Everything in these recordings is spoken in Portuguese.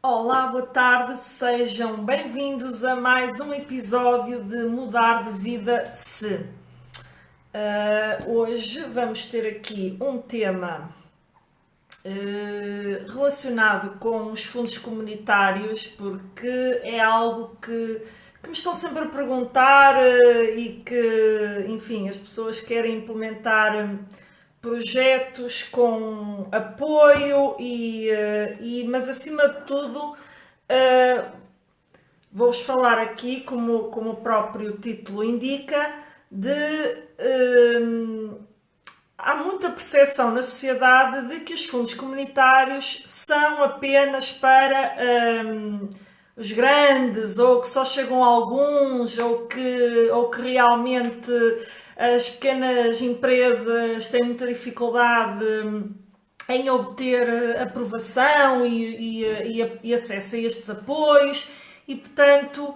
Olá, boa tarde, sejam bem-vindos a mais um episódio de Mudar de Vida Se. Hoje vamos ter aqui um tema relacionado com os fundos comunitários, porque é algo que me estão sempre a perguntar e que, enfim, as pessoas querem implementar projetos com apoio mas acima de tudo vou-vos falar aqui, como o próprio título indica, há muita percepção na sociedade de que os fundos comunitários são apenas para os grandes, ou que só chegam a alguns, ou que realmente as pequenas empresas têm muita dificuldade em obter aprovação e acesso a estes apoios e, portanto,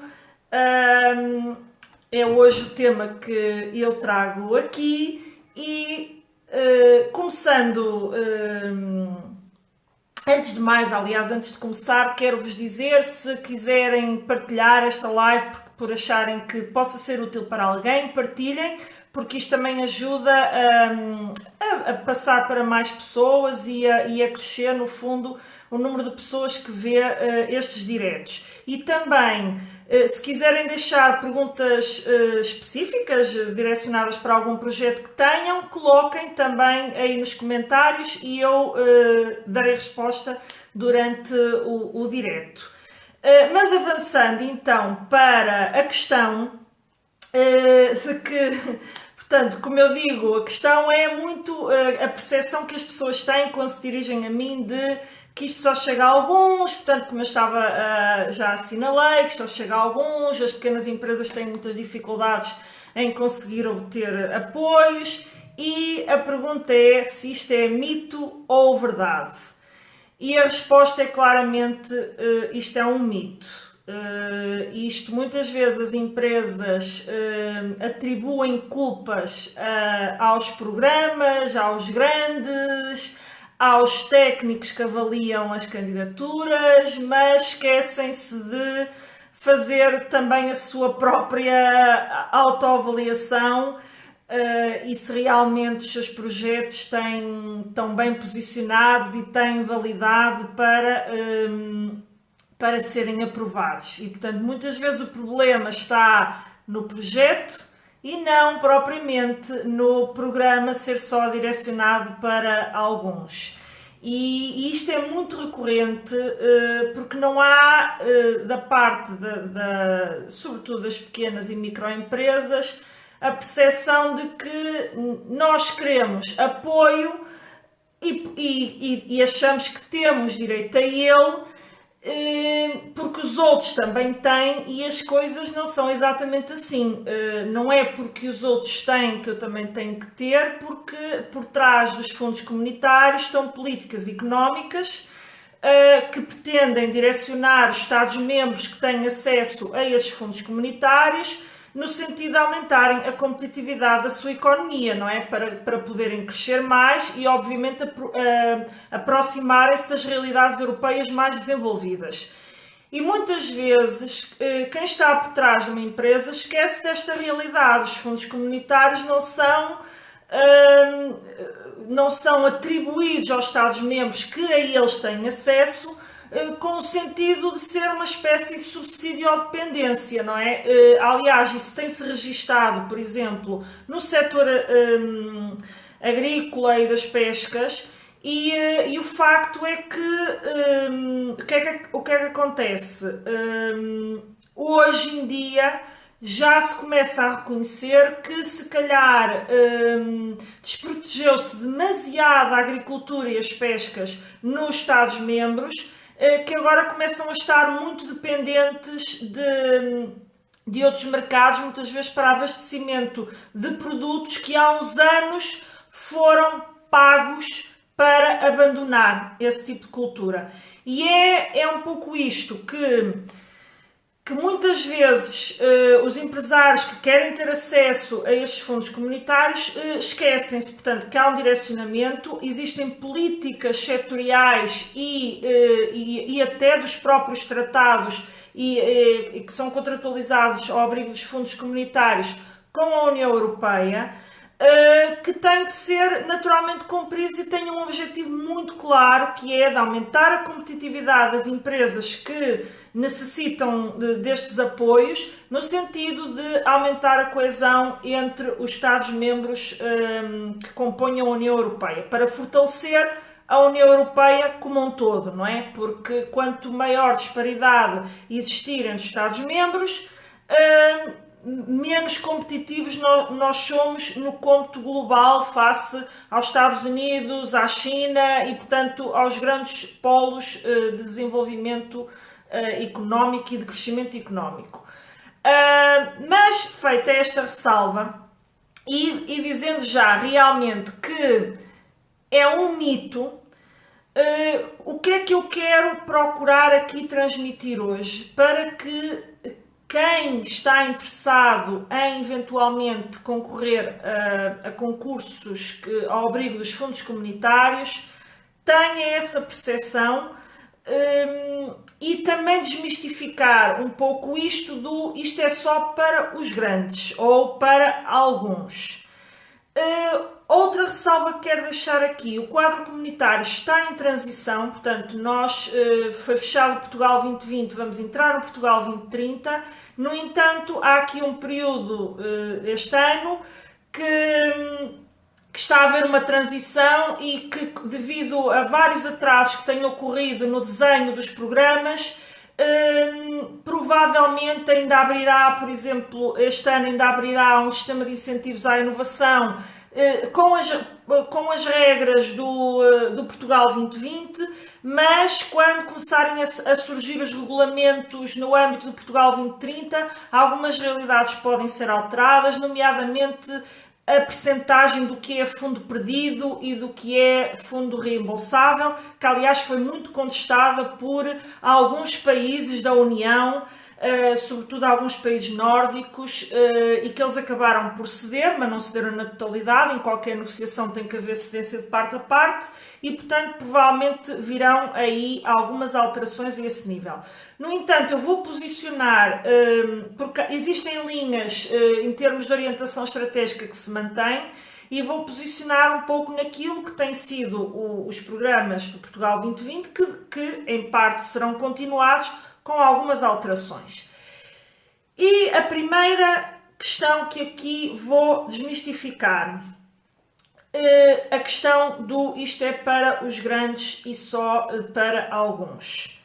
é hoje o tema que eu trago aqui e começando, antes de mais, aliás, antes de começar, quero-vos dizer, se quiserem partilhar esta live por acharem que possa ser útil para alguém, partilhem, porque isto também ajuda a passar para mais pessoas e a crescer, no fundo, o número de pessoas que vê estes diretos. E também, se quiserem deixar perguntas específicas direcionadas para algum projeto que tenham, coloquem também aí nos comentários e eu darei resposta durante o direto. Mas avançando então para a questão de que, portanto, como eu digo, a questão é muito a percepção que as pessoas têm quando se dirigem a mim de que isto só chega a alguns, portanto, como eu estava já assinalei, que só chega a alguns, as pequenas empresas têm muitas dificuldades em conseguir obter apoios e a pergunta é se isto é mito ou verdade. E a resposta é claramente, isto é um mito. Isto muitas vezes as empresas atribuem culpas aos programas, aos grandes, aos técnicos que avaliam as candidaturas, mas esquecem-se de fazer também a sua própria autoavaliação e se realmente os seus projetos estão bem posicionados e têm validade para serem aprovados. E, portanto, muitas vezes o problema está no projeto e não propriamente no programa ser só direcionado para alguns. E isto é muito recorrente porque não há, da parte, sobretudo das pequenas e microempresas, a percepção de que nós queremos apoio e achamos que temos direito a ele porque os outros também têm e as coisas não são exatamente assim. Não é porque os outros têm que eu também tenho que ter, porque por trás dos fundos comunitários estão políticas económicas que pretendem direcionar os Estados-membros que têm acesso a estes fundos comunitários no sentido de aumentarem a competitividade da sua economia, não é? Para poderem crescer mais e, obviamente, aproximarem-se das realidades europeias mais desenvolvidas. E muitas vezes, quem está por trás de uma empresa esquece desta realidade. Os fundos comunitários não são atribuídos aos Estados-membros que a eles têm acesso, com o sentido de ser uma espécie de subsídio ou dependência, não é? Aliás, isso tem-se registado, por exemplo, no setor agrícola e das pescas, e o facto é que o que é que acontece? Hoje em dia já se começa a reconhecer que se calhar desprotegeu-se demasiado a agricultura e as pescas nos Estados-membros, que agora começam a estar muito dependentes de outros mercados, muitas vezes para abastecimento de produtos que há uns anos foram pagos para abandonar esse tipo de cultura. E é um pouco isto que muitas vezes os empresários que querem ter acesso a estes fundos comunitários esquecem-se, portanto, que há um direcionamento, existem políticas setoriais e até dos próprios tratados e que são contratualizados ao abrigo dos fundos comunitários com a União Europeia, que têm que ser naturalmente cumpridos e têm um objetivo muito claro, que é de aumentar a competitividade das empresas que necessitam destes apoios, no sentido de aumentar a coesão entre os Estados-membros que compõem a União Europeia, para fortalecer a União Europeia como um todo, não é? Porque quanto maior disparidade existir entre os Estados-membros, menos competitivos nós somos no cômputo global face aos Estados Unidos, à China e, portanto, aos grandes polos de desenvolvimento económico e de crescimento económico. Mas, feita esta ressalva, e dizendo já realmente que é um mito, o que é que eu quero procurar aqui transmitir hoje para que quem está interessado em eventualmente concorrer a concursos ao abrigo dos fundos comunitários tenha essa percepção e também desmistificar um pouco isto é só para os grandes ou para alguns. Outra ressalva que quero deixar aqui: o quadro comunitário está em transição, portanto, foi fechado o Portugal 2020, vamos entrar no Portugal 2030. No entanto, há aqui um período este ano que está a haver uma transição e que, devido a vários atrasos que têm ocorrido no desenho dos programas, provavelmente ainda abrirá, por exemplo, este ano ainda abrirá um sistema de incentivos à inovação com as regras do Portugal 2020, mas quando começarem a surgir os regulamentos no âmbito do Portugal 2030, algumas realidades podem ser alteradas, nomeadamente a percentagem do que é fundo perdido e do que é fundo reembolsável, que aliás foi muito contestada por alguns países da União, sobretudo alguns países nórdicos, e que eles acabaram por ceder, mas não cederam na totalidade. Em qualquer negociação tem que haver cedência de parte a parte e, portanto, provavelmente virão aí algumas alterações a esse nível. No entanto, eu vou posicionar, porque existem linhas em termos de orientação estratégica que se mantêm, e vou posicionar um pouco naquilo que têm sido os programas do Portugal 2020, que em parte serão continuados com algumas alterações. E a primeira questão que aqui vou desmistificar, a questão isto é para os grandes e só para alguns.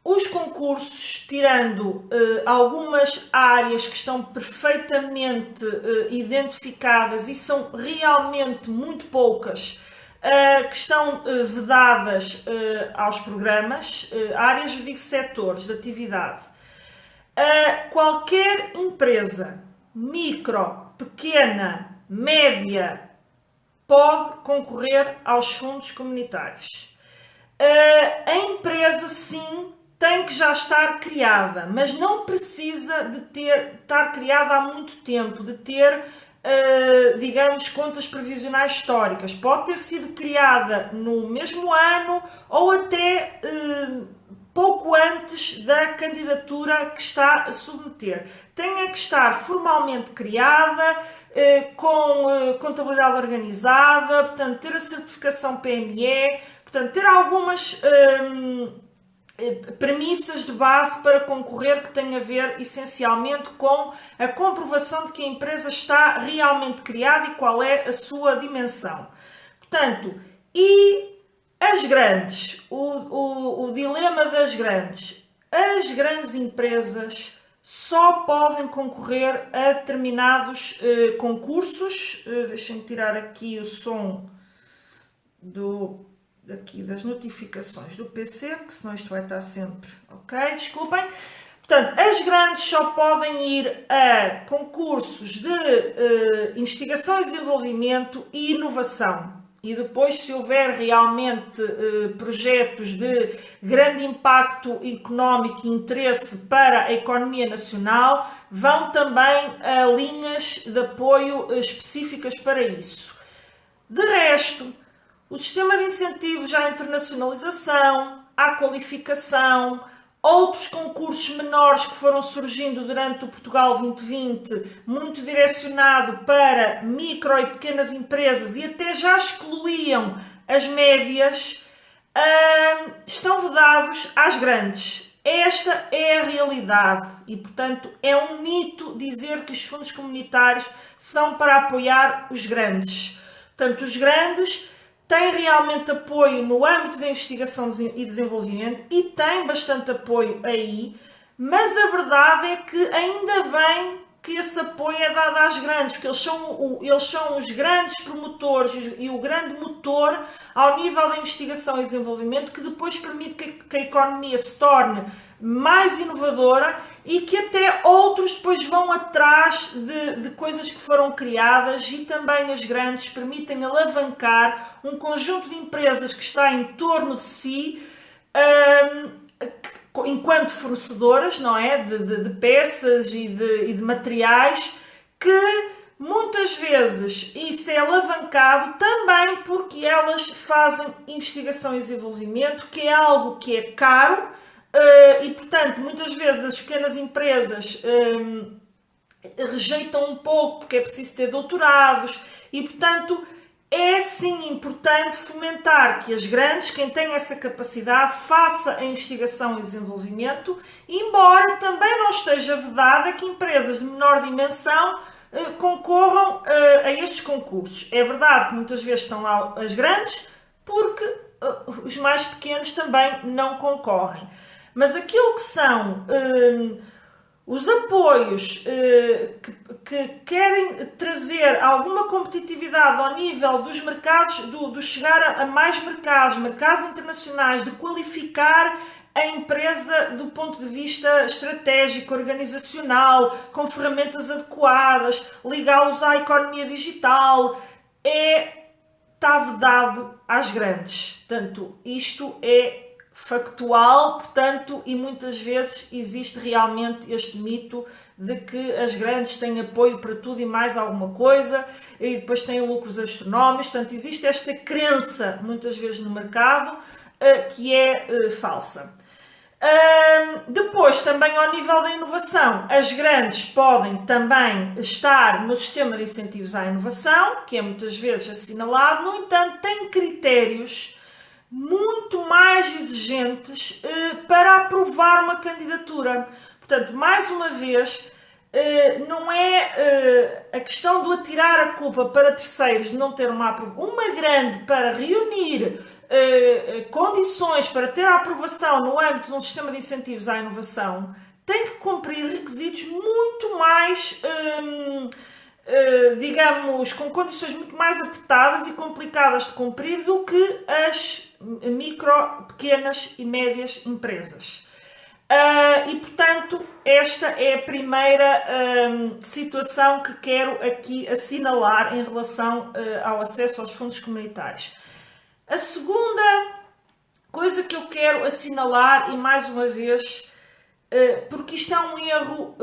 Os concursos, tirando algumas áreas que estão perfeitamente identificadas e são realmente muito poucas, que estão vedadas aos programas, áreas, eu digo setores de atividade. Qualquer empresa, micro, pequena, média, pode concorrer aos fundos comunitários. A empresa, sim, tem que já estar criada, mas não precisa de estar criada há muito tempo, de ter digamos, contas previsionais históricas. Pode ter sido criada no mesmo ano ou até pouco antes da candidatura que está a submeter. Tem que estar formalmente criada, com contabilidade organizada, portanto, ter a certificação PME, portanto, ter algumas premissas de base para concorrer, que têm a ver essencialmente com a comprovação de que a empresa está realmente criada e qual é a sua dimensão. Portanto, e as grandes, o dilema das grandes. As grandes empresas só podem concorrer a determinados concursos. Deixem-me tirar aqui o som aqui das notificações do PC, porque senão isto vai estar sempre, ok? Desculpem. Portanto, as grandes só podem ir a concursos de investigação e desenvolvimento e inovação. e depois, se houver realmente projetos de grande impacto económico e interesse para a economia nacional, vão também a linhas de apoio específicas para isso. De resto, o sistema de incentivos à internacionalização, à qualificação, outros concursos menores que foram surgindo durante o Portugal 2020, muito direcionado para micro e pequenas empresas e até já excluíam as médias, estão vedados às grandes. Esta é a realidade e, portanto, é um mito dizer que os fundos comunitários são para apoiar os grandes. Portanto, os grandes tem realmente apoio no âmbito da investigação e desenvolvimento e tem bastante apoio aí, mas a verdade é que ainda bem que esse apoio é dado às grandes, porque eles são os grandes promotores e o grande motor ao nível da investigação e desenvolvimento, que depois permite que a economia se torne mais inovadora e que até outros depois vão atrás de coisas que foram criadas, e também as grandes permitem alavancar um conjunto de empresas que está em torno de si, enquanto fornecedoras, não é? De peças e de materiais, que muitas vezes isso é alavancado também porque elas fazem investigação e desenvolvimento, que é algo que é caro, e portanto muitas vezes as pequenas empresas rejeitam um pouco porque é preciso ter doutorados e portanto é sim importante fomentar que as grandes, quem tem essa capacidade, faça a investigação e desenvolvimento, embora também não esteja vedada que empresas de menor dimensão concorram a estes concursos. É verdade que muitas vezes estão lá as grandes, porque os mais pequenos também não concorrem. Mas aquilo que são os apoios que querem trazer alguma competitividade ao nível dos mercados, de chegar a mais mercados internacionais, de qualificar a empresa do ponto de vista estratégico, organizacional, com ferramentas adequadas, ligá-los à economia digital, está vedado às grandes. Portanto, isto é factual, portanto, e muitas vezes existe realmente este mito de que as grandes têm apoio para tudo e mais alguma coisa e depois têm lucros astronómicos. Portanto, existe esta crença muitas vezes no mercado que é falsa. Depois, também ao nível da inovação, as grandes podem também estar no sistema de incentivos à inovação, que é muitas vezes assinalado, no entanto, tem critérios muito mais exigentes para aprovar uma candidatura. Portanto, mais uma vez, não é a questão de atirar a culpa para terceiros de não ter uma grande para reunir condições para ter a aprovação no âmbito de um sistema de incentivos à inovação, tem que cumprir requisitos muito mais digamos, com condições muito mais apertadas e complicadas de cumprir do que as micro, pequenas e médias empresas. E, portanto, esta é a primeira situação que quero aqui assinalar em relação ao acesso aos fundos comunitários. A segunda coisa que eu quero assinalar, e mais uma vez, porque isto é um erro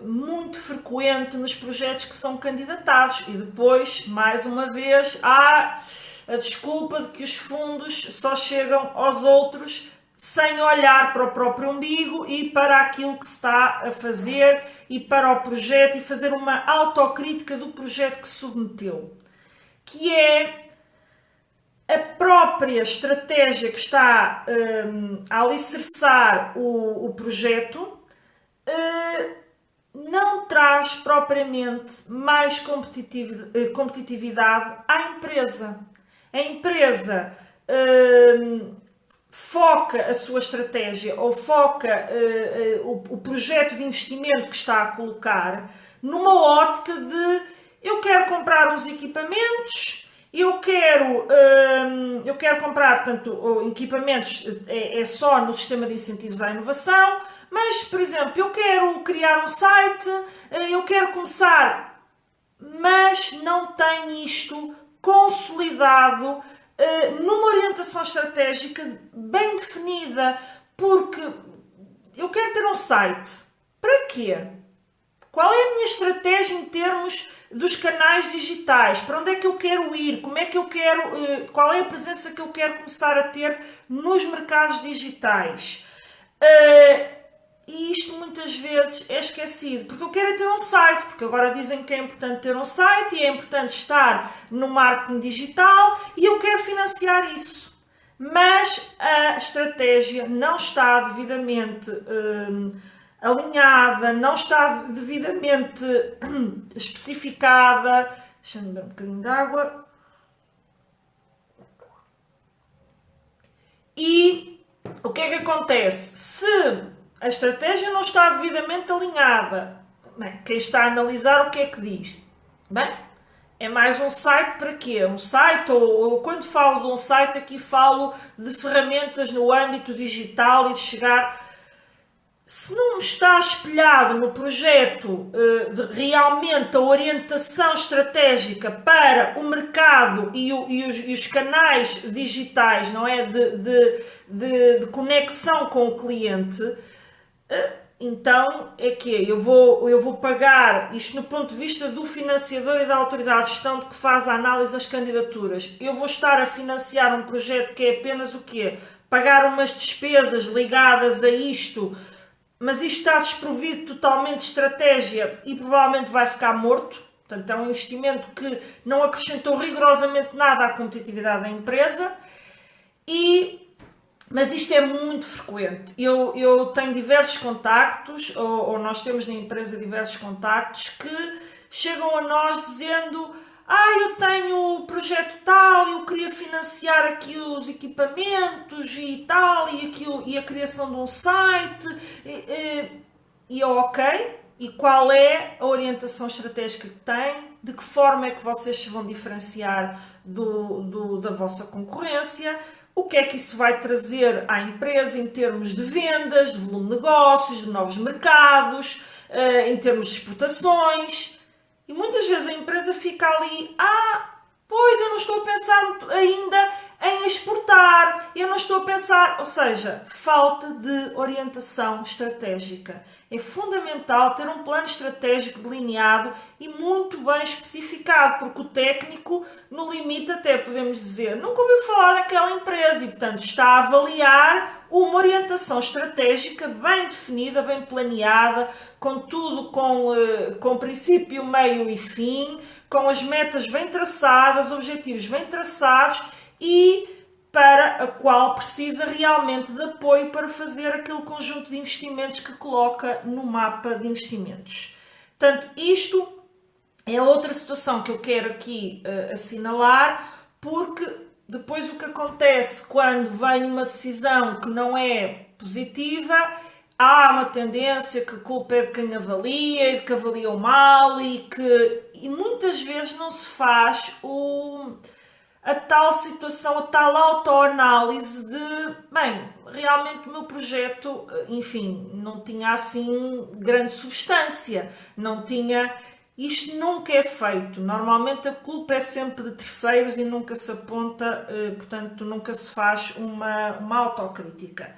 muito frequente nos projetos que são candidatados e depois, mais uma vez, há a desculpa de que os fundos só chegam aos outros sem olhar para o próprio umbigo e para aquilo que se está a fazer e para o projeto e fazer uma autocrítica do projeto que se submeteu, que é a própria estratégia que está a alicerçar o projeto não traz propriamente mais competitividade à empresa. A empresa foca a sua estratégia ou foca o projeto de investimento que está a colocar numa ótica de eu quero comprar uns equipamentos, eu quero comprar, portanto, equipamentos é só no sistema de incentivos à inovação, mas, por exemplo, eu quero criar um site, eu quero começar, mas não tem isto consolidado, numa orientação estratégica bem definida, porque eu quero ter um site. Para quê? Qual é a minha estratégia em termos dos canais digitais? Para onde é que eu quero ir? Como é que eu quero, qual é a presença que eu quero começar a ter nos mercados digitais? E isto muitas vezes é esquecido, porque eu quero ter um site, porque agora dizem que é importante ter um site e é importante estar no marketing digital e eu quero financiar isso. Mas a estratégia não está devidamente alinhada, não está devidamente especificada. Deixa-me beber um bocadinho de água. E o que é que acontece? Se a estratégia não está devidamente alinhada, bem, quem está a analisar o que é que diz? Bem, é mais um site para quê? Um site, ou quando falo de um site, aqui falo de ferramentas no âmbito digital e de chegar. Se não está espelhado no projeto realmente a orientação estratégica para o mercado e os canais digitais, não é? De conexão com o cliente, então é que eu vou pagar, isto no ponto de vista do financiador e da autoridade de gestão de que faz a análise das candidaturas, eu vou estar a financiar um projeto que é apenas o quê? Pagar umas despesas ligadas a isto, mas isto está desprovido totalmente de estratégia e provavelmente vai ficar morto. Portanto, é um investimento que não acrescentou rigorosamente nada à competitividade da empresa. Mas isto é muito frequente. Eu tenho diversos contactos, ou nós temos na empresa diversos contactos, que chegam a nós dizendo: eu tenho o projeto tal, eu queria financiar aqui os equipamentos e tal, e a criação de um site, e ok, e qual é a orientação estratégica que tem, de que forma é que vocês se vão diferenciar da vossa concorrência, o que é que isso vai trazer à empresa em termos de vendas, de volume de negócios, de novos mercados, em termos de exportações. E muitas vezes a empresa fica ali: pois eu não estou a pensar ainda em exportar, eu não estou a pensar... Ou seja, falta de orientação estratégica. É fundamental ter um plano estratégico delineado e muito bem especificado, porque o técnico, no limite, até podemos dizer, nunca ouviu falar daquela empresa e, portanto, está a avaliar uma orientação estratégica bem definida, bem planeada, com tudo com princípio, meio e fim, com as metas bem traçadas, objetivos bem traçados e para a qual precisa realmente de apoio para fazer aquele conjunto de investimentos que coloca no mapa de investimentos. Portanto, isto é outra situação que eu quero aqui assinalar, porque depois o que acontece quando vem uma decisão que não é positiva, há uma tendência que a culpa é de quem avalia, e de que avaliou mal, e muitas vezes não se faz a tal situação, a tal autoanálise de, bem, realmente o meu projeto, enfim, não tinha assim grande substância, não tinha... Isto nunca é feito. Normalmente a culpa é sempre de terceiros e nunca se aponta, portanto, nunca se faz uma autocrítica.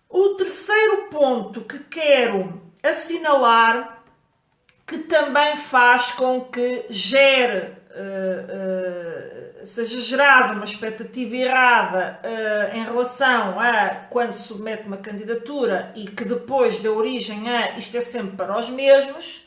O terceiro ponto que quero assinalar, que também faz com que seja gerada uma expectativa errada em relação a quando se submete uma candidatura e que depois dê origem a isto é sempre para os mesmos,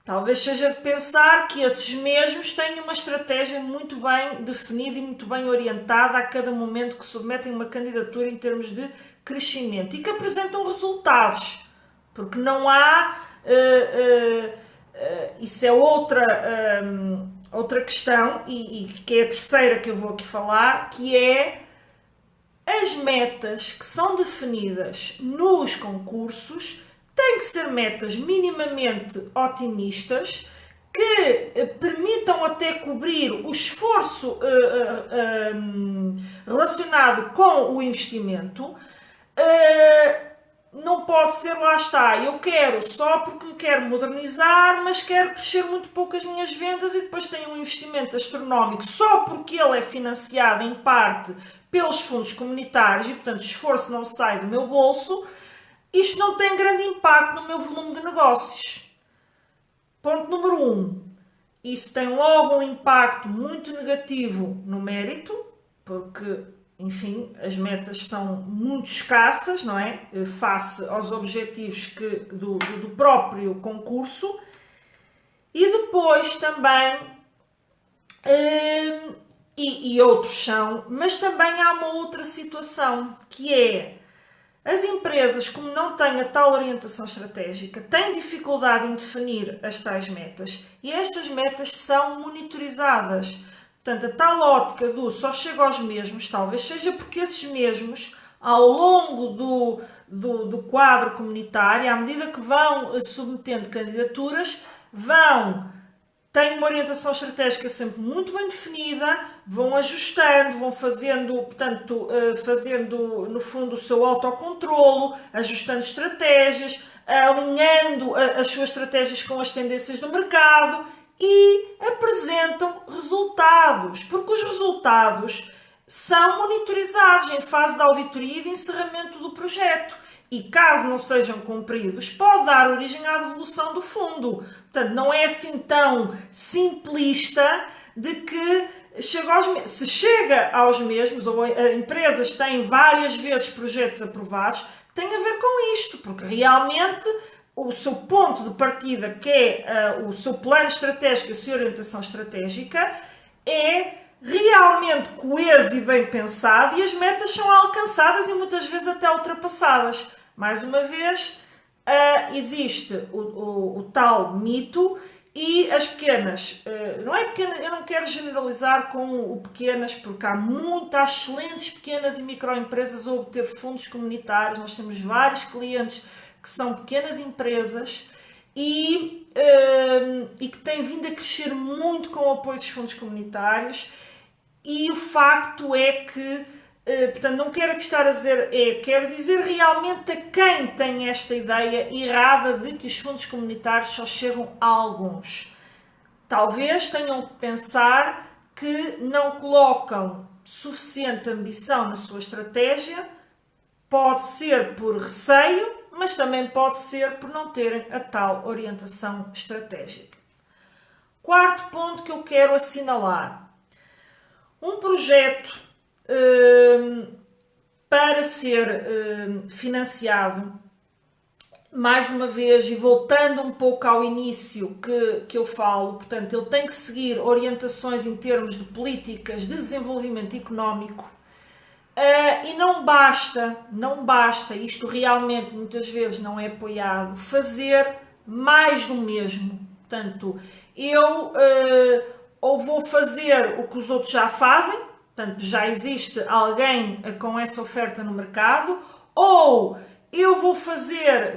talvez seja de pensar que esses mesmos têm uma estratégia muito bem definida e muito bem orientada a cada momento que submetem uma candidatura em termos de crescimento e que apresentam resultados, porque não há... isso é outra questão e que é a terceira que eu vou aqui falar, que é as metas que são definidas nos concursos têm que ser metas minimamente otimistas, que permitam até cobrir o esforço relacionado com o investimento. Não pode ser, lá está, eu quero só porque me quero modernizar, mas quero crescer muito pouco as minhas vendas e depois tenho um investimento astronómico só porque ele é financiado em parte pelos fundos comunitários e, portanto, o esforço não sai do meu bolso. Isto não tem grande impacto no meu volume de negócios. Ponto número 1. Isso tem logo um impacto muito negativo no mérito, porque, enfim, as metas são muito escassas, não é? Face aos objetivos do próprio concurso. E depois também, e outros são, mas também há uma outra situação, que é as empresas, como não têm a tal orientação estratégica, têm dificuldade em definir as tais metas e estas metas são monitorizadas. Portanto, a tal ótica do só chega aos mesmos, talvez seja porque esses mesmos, ao longo do quadro comunitário, à medida que vão submetendo candidaturas, têm uma orientação estratégica sempre muito bem definida, vão ajustando, vão fazendo, portanto, no fundo o seu autocontrolo, ajustando estratégias, alinhando as suas estratégias com as tendências do mercado e apresentam resultados, porque os resultados são monitorizados em fase de auditoria e de encerramento do projeto. E caso não sejam cumpridos, pode dar origem à devolução do fundo. Portanto, não é assim tão simplista de que se chega aos mesmos, ou empresas têm várias vezes projetos aprovados, tem a ver com isto, porque realmente o seu ponto de partida, que é o seu plano estratégico, a sua orientação estratégica, é realmente coeso e bem pensado e as metas são alcançadas e muitas vezes até ultrapassadas. Mais uma vez, existe o tal mito e as pequenas, não é pequena, eu não quero generalizar com o pequenas, porque há muitas excelentes pequenas e microempresas a obter fundos comunitários. Nós temos vários clientes que são pequenas empresas e que têm vindo a crescer muito com o apoio dos fundos comunitários. E o facto é que, portanto, não quero aqui estar a dizer, quero dizer realmente a quem tem esta ideia errada de que os fundos comunitários só chegam a alguns. Talvez tenham que pensar que não colocam suficiente ambição na sua estratégia, pode ser por receio, mas também pode ser por não terem a tal orientação estratégica. Quarto ponto que eu quero assinalar. Um projeto para ser financiado, mais uma vez, e voltando um pouco ao início que eu falo, portanto, ele tem que seguir orientações em termos de políticas de desenvolvimento económico e não basta, isto realmente muitas vezes não é apoiado, fazer mais do mesmo. Portanto, eu ou vou fazer o que os outros já fazem, portanto já existe alguém com essa oferta no mercado, ou eu vou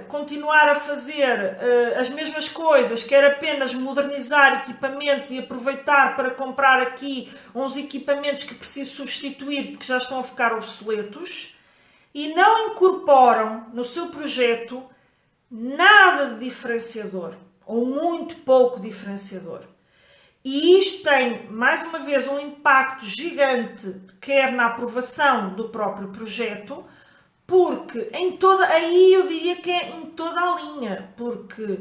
continuar a fazer as mesmas coisas, quero apenas modernizar equipamentos e aproveitar para comprar aqui uns equipamentos que preciso substituir porque já estão a ficar obsoletos, e não incorporam no seu projeto nada de diferenciador, ou muito pouco diferenciador. E isto tem, mais uma vez, um impacto gigante, quer na aprovação do próprio projeto, porque aí eu diria que é em toda a linha, porque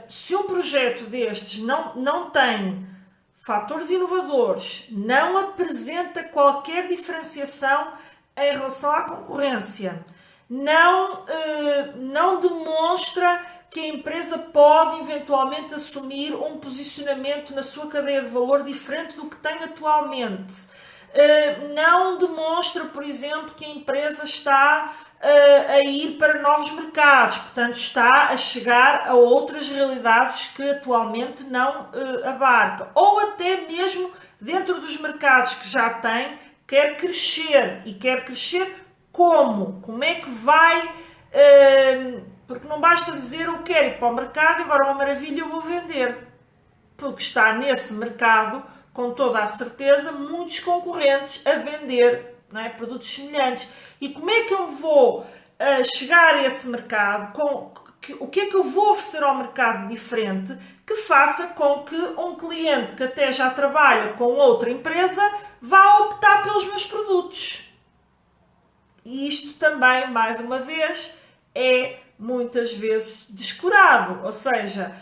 se um projeto destes não tem fatores inovadores, não apresenta qualquer diferenciação em relação à concorrência, não demonstra que a empresa pode eventualmente assumir um posicionamento na sua cadeia de valor diferente do que tem atualmente. Não demonstra, por exemplo, que a empresa está a ir para novos mercados, portanto está a chegar a outras realidades que atualmente não abarca. Ou até mesmo dentro dos mercados que já tem, quer crescer. E quer crescer como? Como é que vai... porque não basta dizer eu quero ir para o mercado e agora uma maravilha eu vou vender. Porque está nesse mercado, com toda a certeza, muitos concorrentes a vender, não é, produtos semelhantes. E como é que eu vou chegar a esse mercado, o que é que eu vou oferecer ao mercado diferente que faça com que um cliente que até já trabalha com outra empresa vá optar pelos meus produtos. E isto também, mais uma vez, é muitas vezes descurado. Ou seja,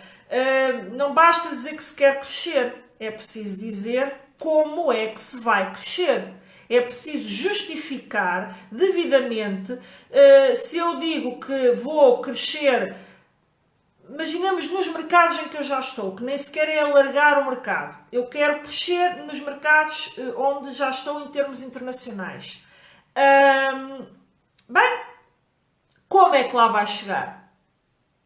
não basta dizer que se quer crescer, é preciso dizer como é que se vai crescer. É preciso justificar devidamente. Se eu digo que vou crescer, imaginemos nos mercados em que eu já estou, que nem sequer é alargar o mercado. Eu quero crescer nos mercados onde já estou em termos internacionais. Bem, como é que lá vai chegar?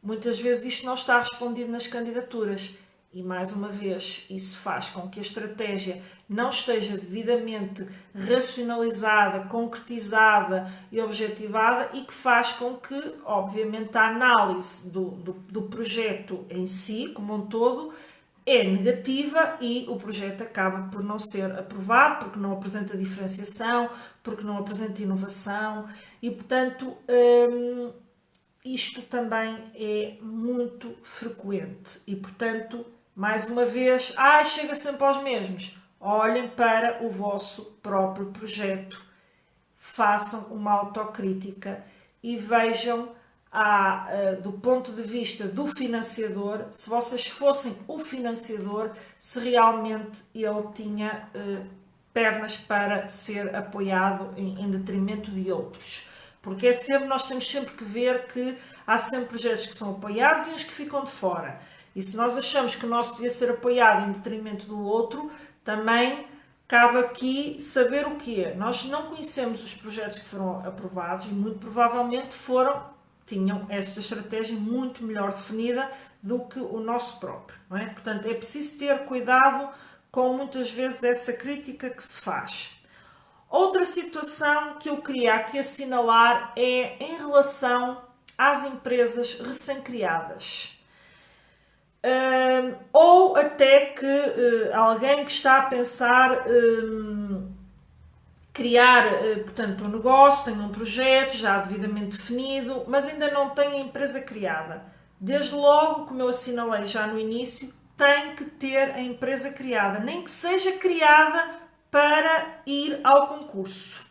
Muitas vezes isto não está respondido nas candidaturas. E, mais uma vez, isso faz com que a estratégia não esteja devidamente racionalizada, concretizada e objetivada e que faz com que, obviamente, a análise do projeto em si, como um todo, é negativa e o projeto acaba por não ser aprovado, porque não apresenta diferenciação, porque não apresenta inovação e, portanto, isto também é muito frequente e, portanto, mais uma vez, chega sempre aos mesmos. Olhem para o vosso próprio projeto, façam uma autocrítica e vejam, do ponto de vista do financiador, se vocês fossem o financiador, se realmente ele tinha pernas para ser apoiado em detrimento de outros. Porque nós temos sempre que ver que há sempre projetos que são apoiados e uns que ficam de fora. E se nós achamos que o nosso devia ser apoiado em detrimento do outro, também cabe aqui saber o que é. Nós não conhecemos os projetos que foram aprovados e muito provavelmente tinham esta estratégia muito melhor definida do que o nosso próprio. Não é? Portanto, é preciso ter cuidado com muitas vezes essa crítica que se faz. Outra situação que eu queria aqui assinalar é em relação às empresas recém-criadas. Ou até que alguém que está a pensar criar, portanto, um negócio, tem um projeto já devidamente definido, mas ainda não tem a empresa criada. Desde logo, como eu assinalei já no início, tem que ter a empresa criada, nem que seja criada para ir ao concurso.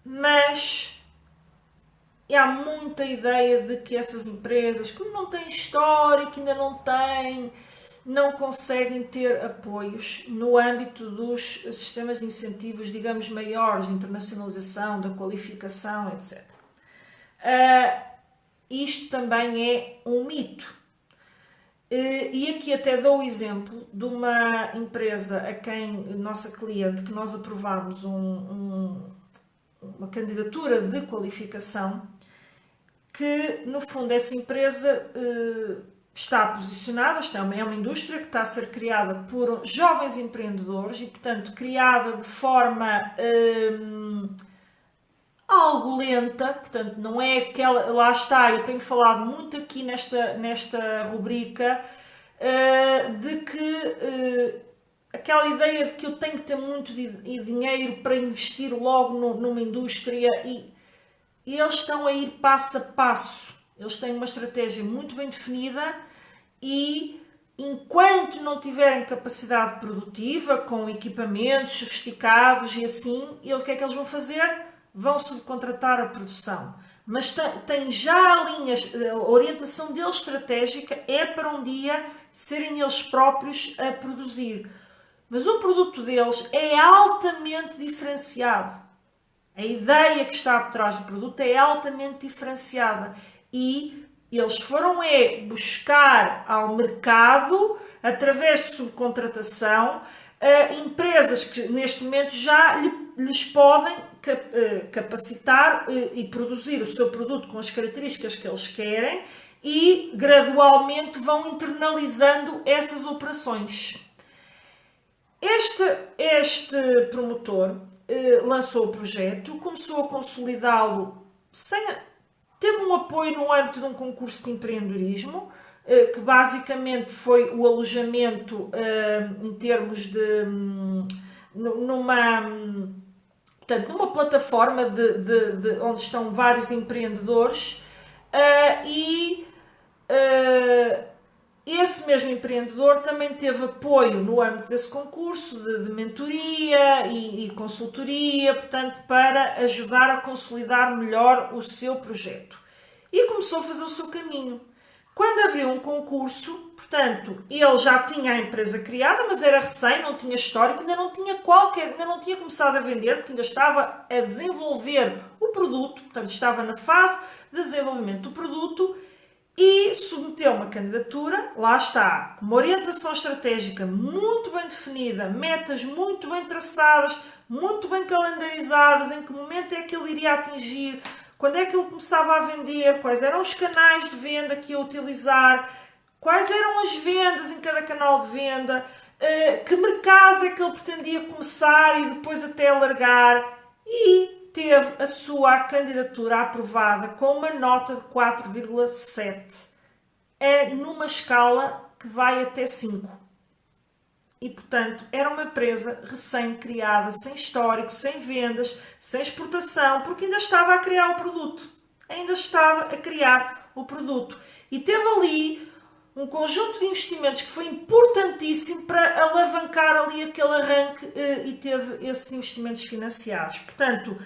Mas há muita ideia de que essas empresas, que não têm histórico, ainda não conseguem ter apoios no âmbito dos sistemas de incentivos, digamos, maiores, de internacionalização, da qualificação, etc. Isto também é um mito. E aqui até dou o exemplo de uma empresa nossa cliente, que nós aprovámos uma candidatura de qualificação, que no fundo essa empresa está posicionada, é uma indústria que está a ser criada por jovens empreendedores e, portanto, criada de forma algo lenta, portanto, não é aquela, lá está, eu tenho falado muito aqui nesta rubrica, de que aquela ideia de que eu tenho que ter muito dinheiro para investir logo numa indústria e eles estão a ir passo a passo, eles têm uma estratégia muito bem definida e enquanto não tiverem capacidade produtiva, com equipamentos sofisticados e assim, o que é que eles vão fazer? Vão subcontratar a produção, mas tem já linhas, a orientação deles estratégica é para um dia serem eles próprios a produzir, mas o produto deles é altamente diferenciado, a ideia que está por trás do produto é altamente diferenciada e eles foram buscar ao mercado, através de subcontratação, empresas que neste momento já lhes podem capacitar e produzir o seu produto com as características que eles querem e gradualmente vão internalizando essas operações. Este promotor lançou o projeto, começou a consolidá-lo, teve um apoio no âmbito de um concurso de empreendedorismo, que basicamente foi o alojamento em termos de portanto, numa plataforma onde estão vários empreendedores esse mesmo empreendedor também teve apoio no âmbito desse concurso de mentoria e consultoria, portanto, para ajudar a consolidar melhor o seu projeto. E começou a fazer o seu caminho. Quando abriu um concurso, portanto, ele já tinha a empresa criada, mas era recém, não tinha histórico, ainda não tinha começado a vender, porque ainda estava a desenvolver o produto, portanto, estava na fase de desenvolvimento do produto e submeteu uma candidatura, lá está, com uma orientação estratégica muito bem definida, metas muito bem traçadas, muito bem calendarizadas, em que momento é que ele iria atingir, quando é que ele começava a vender, quais eram os canais de venda que ia utilizar, quais eram as vendas em cada canal de venda, que mercados é que ele pretendia começar e depois até alargar, e teve a sua candidatura aprovada com uma nota de 4,7. É numa escala que vai até 5. E, portanto, era uma empresa recém-criada, sem histórico, sem vendas, sem exportação, porque ainda estava a criar o produto. E teve ali um conjunto de investimentos que foi importantíssimo para alavancar ali aquele arranque e teve esses investimentos financiados. Portanto,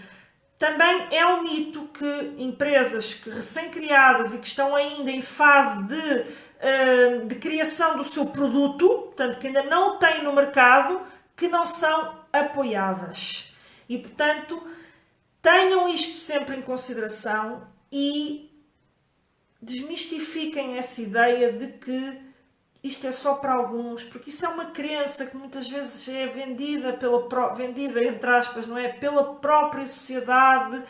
também é um mito que empresas que recém-criadas e que estão ainda em fase de criação do seu produto, portanto, que ainda não têm no mercado, que não são apoiadas. E, portanto, tenham isto sempre em consideração e desmistifiquem essa ideia de que isto é só para alguns, porque isso é uma crença que muitas vezes é vendida, entre aspas, não é? Pela própria sociedade,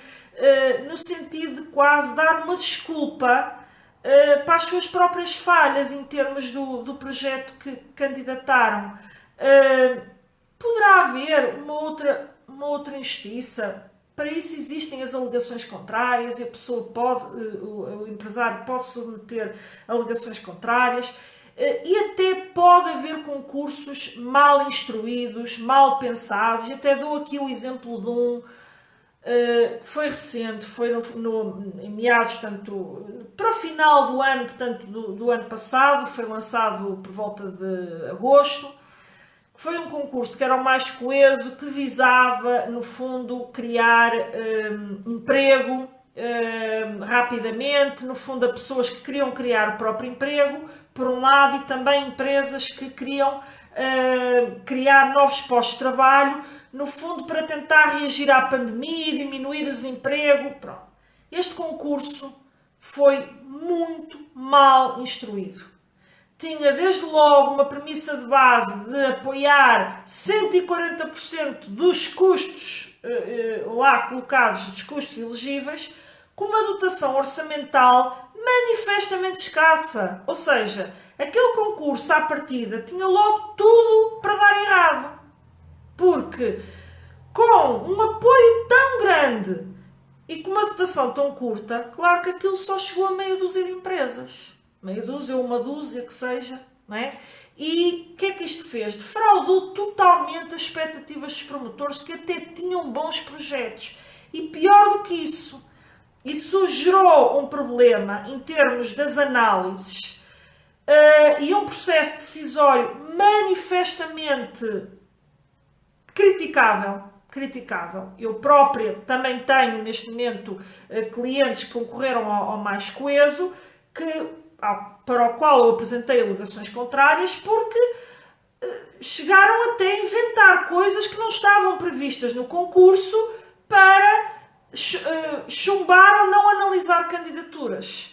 no sentido de quase dar uma desculpa para as suas próprias falhas em termos do projeto que candidataram. Poderá haver uma outra injustiça. Para isso existem as alegações contrárias e a pessoa o empresário pode submeter alegações contrárias. E até pode haver concursos mal instruídos, mal pensados. E até dou aqui o exemplo de um que foi recente, foi em meados, portanto, para o final do ano, portanto, do ano passado, foi lançado por volta de agosto. Foi um concurso que era o mais coeso, que visava, no fundo, criar emprego rapidamente, no fundo, a pessoas que queriam criar o próprio emprego, por um lado, e também empresas que queriam criar novos postos de trabalho, no fundo, para tentar reagir à pandemia, diminuir o desemprego. Pronto. Este concurso foi muito mal instruído. Tinha desde logo uma premissa de base de apoiar 140% dos custos lá colocados, dos custos elegíveis, com uma dotação orçamental manifestamente escassa. Ou seja, aquele concurso à partida tinha logo tudo para dar errado. Porque com um apoio tão grande e com uma dotação tão curta, claro que aquilo só chegou a meia dúzia de empresas. Meia dúzia ou uma dúzia, que seja, não é? E o que é que isto fez? Defraudou totalmente as expectativas dos promotores, que até tinham bons projetos. E pior do que isso gerou um problema em termos das análises e um processo decisório manifestamente criticável. Eu própria também tenho, neste momento, clientes que concorreram ao mais coeso, para o qual eu apresentei alegações contrárias, porque chegaram até a inventar coisas que não estavam previstas no concurso para chumbar ou não analisar candidaturas.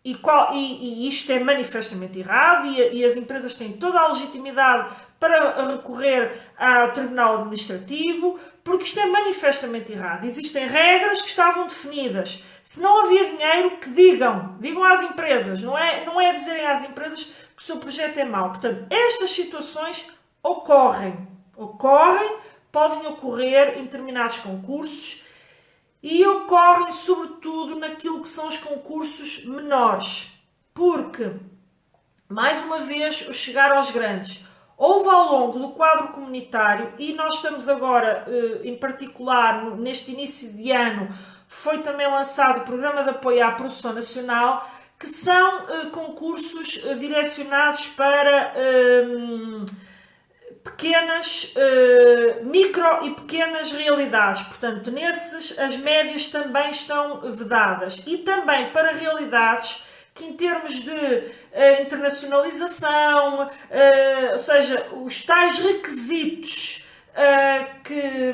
E isto é manifestamente errado e as empresas têm toda a legitimidade para recorrer ao Tribunal Administrativo, porque isto é manifestamente errado. Existem regras que estavam definidas. Se não havia dinheiro, que digam às empresas. Não é dizerem às empresas que o seu projeto é mau. Portanto, estas situações ocorrem, podem ocorrer em determinados concursos e ocorrem sobretudo naquilo que são os concursos menores. Porque, mais uma vez, o chegar aos grandes, Houve ao longo do quadro comunitário, e nós estamos agora, em particular, neste início de ano, foi também lançado o Programa de Apoio à Produção Nacional, que são concursos direcionados para pequenas, micro e pequenas realidades. Portanto, nesses as médias também estão vedadas. E também para realidades que em termos de internacionalização, ou seja, os tais requisitos que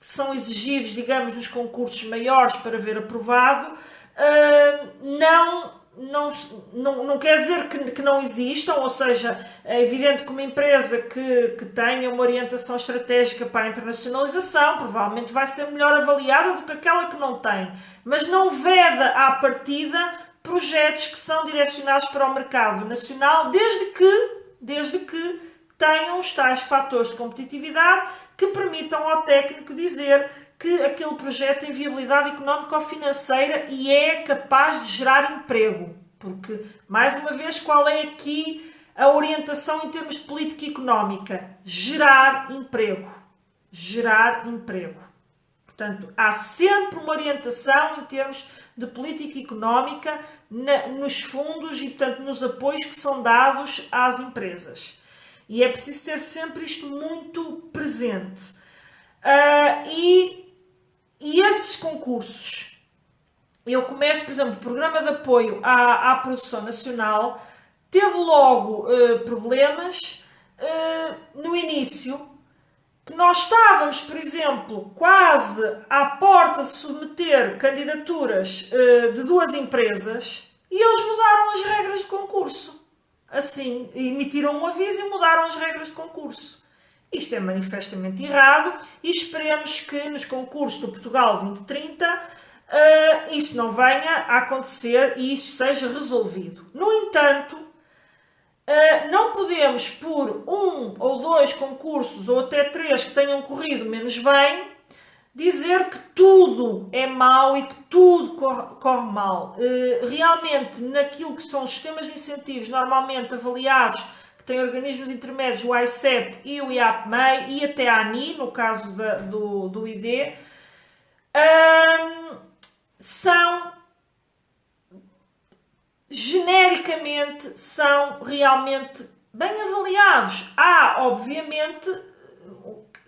são exigidos, digamos, nos concursos maiores para ver aprovado, não quer dizer que não existam, ou seja, é evidente que uma empresa que tenha uma orientação estratégica para a internacionalização provavelmente vai ser melhor avaliada do que aquela que não tem, mas não veda à partida projetos que são direcionados para o mercado nacional, desde que tenham os tais fatores de competitividade que permitam ao técnico dizer que aquele projeto tem viabilidade económica ou financeira e é capaz de gerar emprego. Porque, mais uma vez, qual é aqui a orientação em termos de política económica? Gerar emprego. Gerar emprego. Portanto, há sempre uma orientação em termos de política económica nos fundos e, portanto, nos apoios que são dados às empresas. E é preciso ter sempre isto muito presente. E esses concursos, eu começo, por exemplo, o Programa de Apoio à Produção Nacional, teve logo problemas no início, que nós estávamos, por exemplo, quase à porta de submeter candidaturas de duas empresas e eles mudaram as regras de concurso. Assim, emitiram um aviso e mudaram as regras de concurso. Isto é manifestamente errado e esperemos que nos concursos do Portugal 2030 isso não venha a acontecer e isso seja resolvido. No entanto, não podemos, por um ou dois concursos ou até três que tenham corrido menos bem, dizer que tudo é mau e que tudo corre mal. Realmente, naquilo que são os sistemas de incentivos normalmente avaliados, que têm organismos intermédios, o ICEP e o IAPMEI e até a ANI, no caso do ID, genericamente são realmente bem avaliados. Há, obviamente,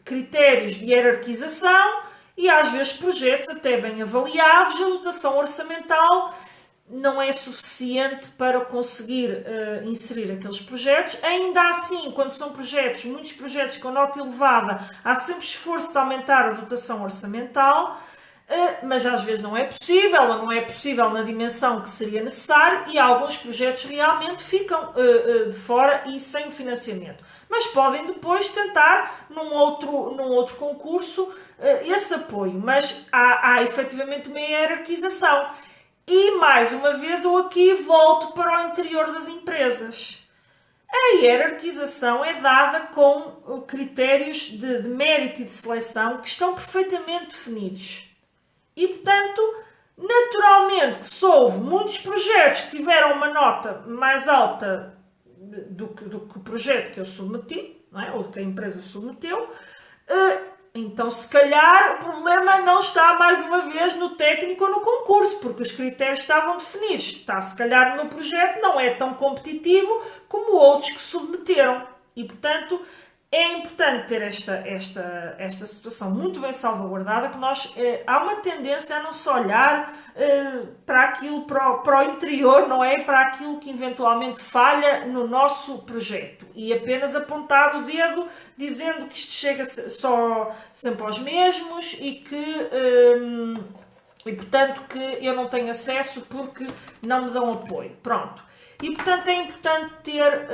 critérios de hierarquização e às vezes projetos até bem avaliados. A dotação orçamental não é suficiente para conseguir inserir aqueles projetos. Ainda assim, quando são muitos projetos com nota elevada, há sempre esforço de aumentar a dotação orçamental, mas às vezes não é possível, ou não é possível na dimensão que seria necessário, e alguns projetos realmente ficam de fora e sem financiamento. Mas podem depois tentar num outro concurso esse apoio, mas há efetivamente uma hierarquização. E mais uma vez eu aqui volto para o interior das empresas. A hierarquização é dada com critérios de mérito e de seleção que estão perfeitamente definidos. E, portanto, naturalmente que se houve muitos projetos que tiveram uma nota mais alta do que o projeto que eu submeti, não é? Ou que a empresa submeteu, então se calhar o problema não está mais uma vez no técnico ou no concurso, porque os critérios estavam definidos. Está, se calhar, no meu projeto não é tão competitivo como outros que submeteram. E, portanto, é importante ter esta situação muito bem salvaguardada, que há uma tendência a não só olhar para aquilo, para o interior, não é? Para aquilo que eventualmente falha no nosso projeto e apenas apontar o dedo dizendo que isto chega só sempre aos mesmos e portanto que eu não tenho acesso porque não me dão apoio. Pronto. E portanto é importante ter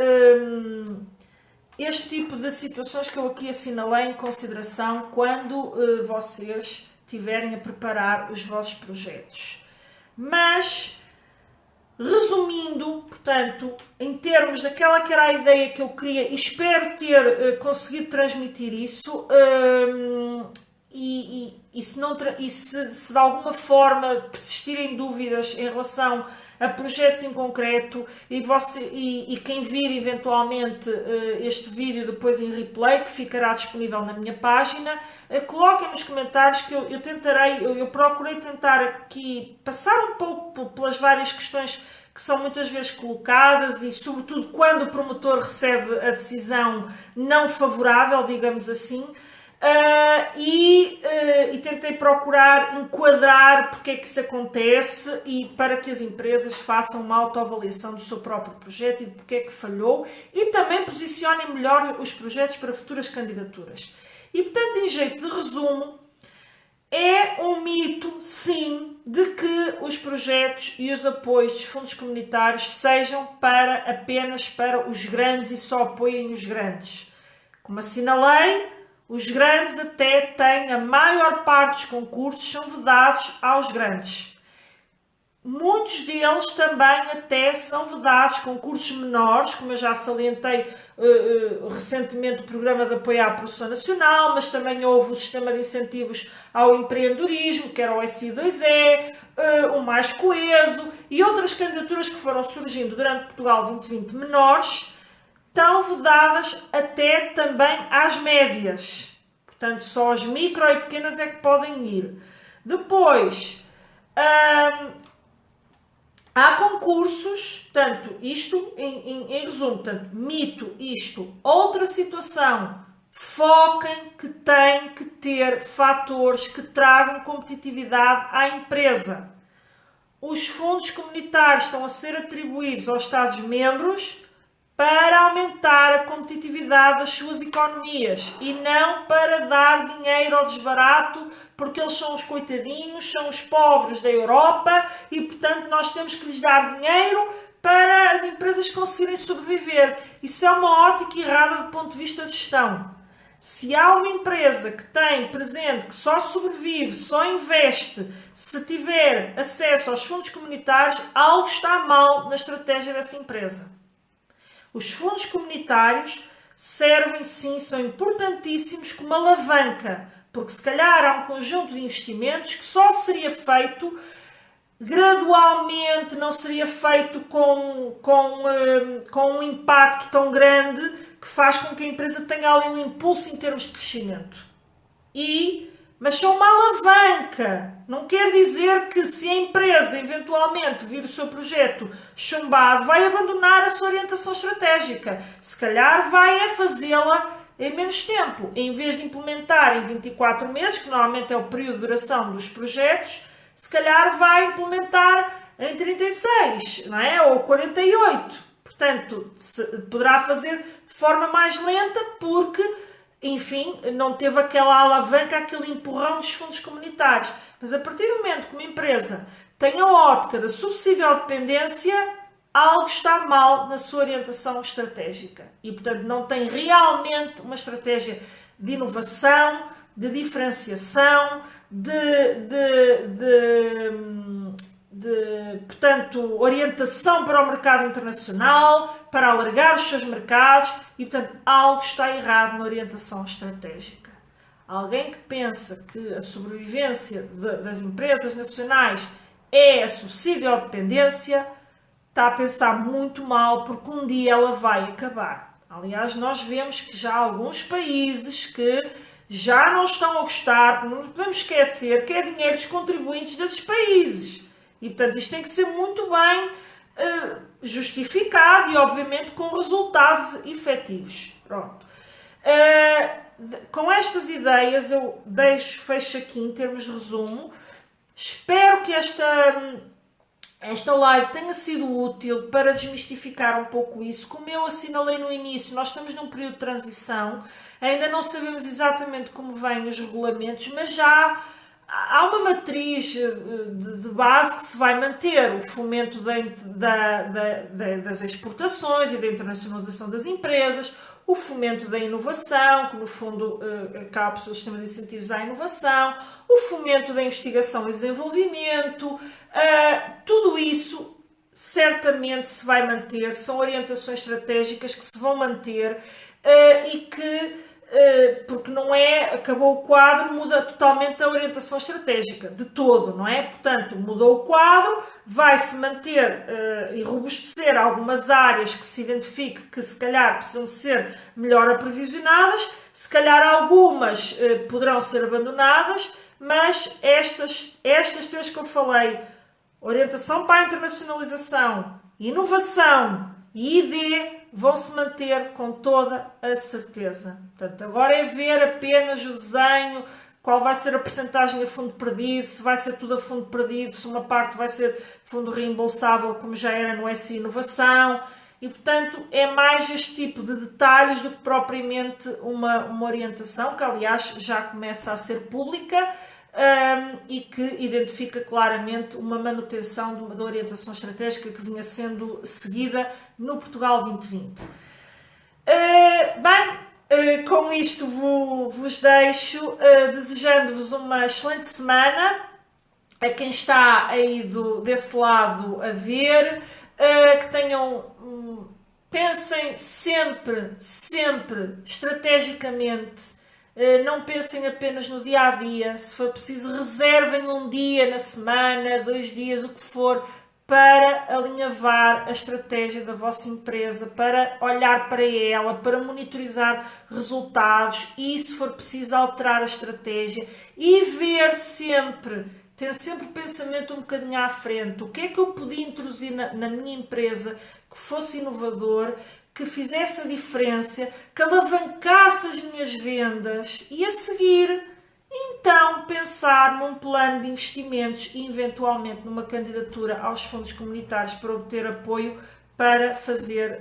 este tipo de situações que eu aqui assinalei em consideração quando vocês estiverem a preparar os vossos projetos. Mas, resumindo, portanto, em termos daquela que era a ideia que eu queria, e espero ter conseguido transmitir isso, se de alguma forma persistirem dúvidas em relação a projetos em concreto e quem vir eventualmente este vídeo depois em replay, que ficará disponível na minha página, coloquem nos comentários que eu procurei tentar aqui passar um pouco pelas várias questões que são muitas vezes colocadas e sobretudo quando o promotor recebe a decisão não favorável, digamos assim, e tentei procurar enquadrar porque é que isso acontece e para que as empresas façam uma autoavaliação do seu próprio projeto e de porque é que falhou e também posicionem melhor os projetos para futuras candidaturas. E portanto, em jeito de resumo, é um mito, sim, de que os projetos e os apoios dos fundos comunitários sejam apenas para os grandes e só apoiem os grandes. Como assinalei, os grandes até têm a maior parte dos concursos são vedados aos grandes. Muitos deles também até são vedados concursos menores, como eu já salientei recentemente o Programa de Apoio à Produção Nacional, mas também houve o Sistema de Incentivos ao Empreendedorismo, que era o SI2E, o Mais Coeso e outras candidaturas que foram surgindo durante Portugal 2020 menores, estão vedadas até também às médias. Portanto, só as micro e pequenas é que podem ir. Depois, há concursos, tanto isto, em resumo, tanto mito, isto, outra situação, foquem que tem que ter fatores que tragam competitividade à empresa. Os fundos comunitários estão a ser atribuídos aos Estados-membros para aumentar a competitividade das suas economias e não para dar dinheiro ao desbarato, porque eles são os coitadinhos, são os pobres da Europa e, portanto, nós temos que lhes dar dinheiro para as empresas conseguirem sobreviver. Isso é uma ótica errada do ponto de vista de gestão. Se há uma empresa que tem presente, que só sobrevive, só investe, se tiver acesso aos fundos comunitários, algo está mal na estratégia dessa empresa. Os fundos comunitários servem sim, são importantíssimos como alavanca, porque se calhar há um conjunto de investimentos que só seria feito gradualmente, não seria feito com um impacto tão grande que faz com que a empresa tenha ali um impulso em termos de crescimento. Mas são uma alavanca. Não quer dizer que se a empresa eventualmente vir o seu projeto chumbado, vai abandonar a sua orientação estratégica. Se calhar vai fazê-la em menos tempo. Em vez de implementar em 24 meses, que normalmente é o período de duração dos projetos, se calhar vai implementar em 36, não é? Ou 48. Portanto, poderá fazer de forma mais lenta porque, enfim, não teve aquela alavanca, aquele empurrão dos fundos comunitários. Mas a partir do momento que uma empresa tem a ótica da subsidiodependência, algo está mal na sua orientação estratégica. E, portanto, não tem realmente uma estratégia de inovação, de diferenciação, portanto, orientação para o mercado internacional, para alargar os seus mercados e, portanto, algo está errado na orientação estratégica. Alguém que pensa que a sobrevivência das empresas nacionais é a subsidiodependência está a pensar muito mal, porque um dia ela vai acabar. Aliás, nós vemos que já há alguns países que já não estão a gostar, não podemos esquecer que é dinheiro dos contribuintes desses países. E, portanto, isto tem que ser muito bem justificado e, obviamente, com resultados efetivos. Pronto. Com estas ideias, eu fecho aqui em termos de resumo. Espero que esta live tenha sido útil para desmistificar um pouco isso. Como eu assinalei no início, nós estamos num período de transição, ainda não sabemos exatamente como vêm os regulamentos, mas já há uma matriz de base que se vai manter, o fomento das exportações e da internacionalização das empresas, o fomento da inovação, que no fundo acaba por ser o sistema de incentivos à inovação, o fomento da investigação e desenvolvimento, tudo isso certamente se vai manter, são orientações estratégicas que se vão manter e que porque não é, acabou o quadro, muda totalmente a orientação estratégica, de todo, não é? Portanto, mudou o quadro, vai-se manter e robustecer algumas áreas que se identifique que se calhar precisam ser melhor aprovisionadas, se calhar algumas poderão ser abandonadas, mas estas três que eu falei, orientação para a internacionalização, inovação e ID, vão se manter com toda a certeza. Portanto, agora é ver apenas o desenho, qual vai ser a percentagem a fundo perdido, se vai ser tudo a fundo perdido, se uma parte vai ser fundo reembolsável, como já era no SI Inovação. E, portanto, é mais este tipo de detalhes do que propriamente uma orientação, que aliás já começa a ser pública, e que identifica claramente uma manutenção da orientação estratégica que vinha sendo seguida no Portugal 2020. Com isto vos deixo, desejando-vos uma excelente semana, a quem está aí desse lado a ver, que tenham, pensem sempre estrategicamente. Não pensem apenas no dia a dia, se for preciso reservem um dia na semana, 2 dias, o que for, para alinhavar a estratégia da vossa empresa, para olhar para ela, para monitorizar resultados e, se for preciso, alterar a estratégia e ver sempre, ter sempre o pensamento um bocadinho à frente. O que é que eu podia introduzir na minha empresa que fosse inovador, que fizesse a diferença, que alavancasse as minhas vendas e, a seguir, então pensar num plano de investimentos e eventualmente numa candidatura aos fundos comunitários para obter apoio para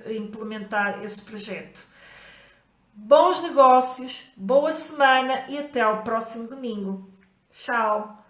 implementar esse projeto. Bons negócios, boa semana e até ao próximo domingo. Tchau!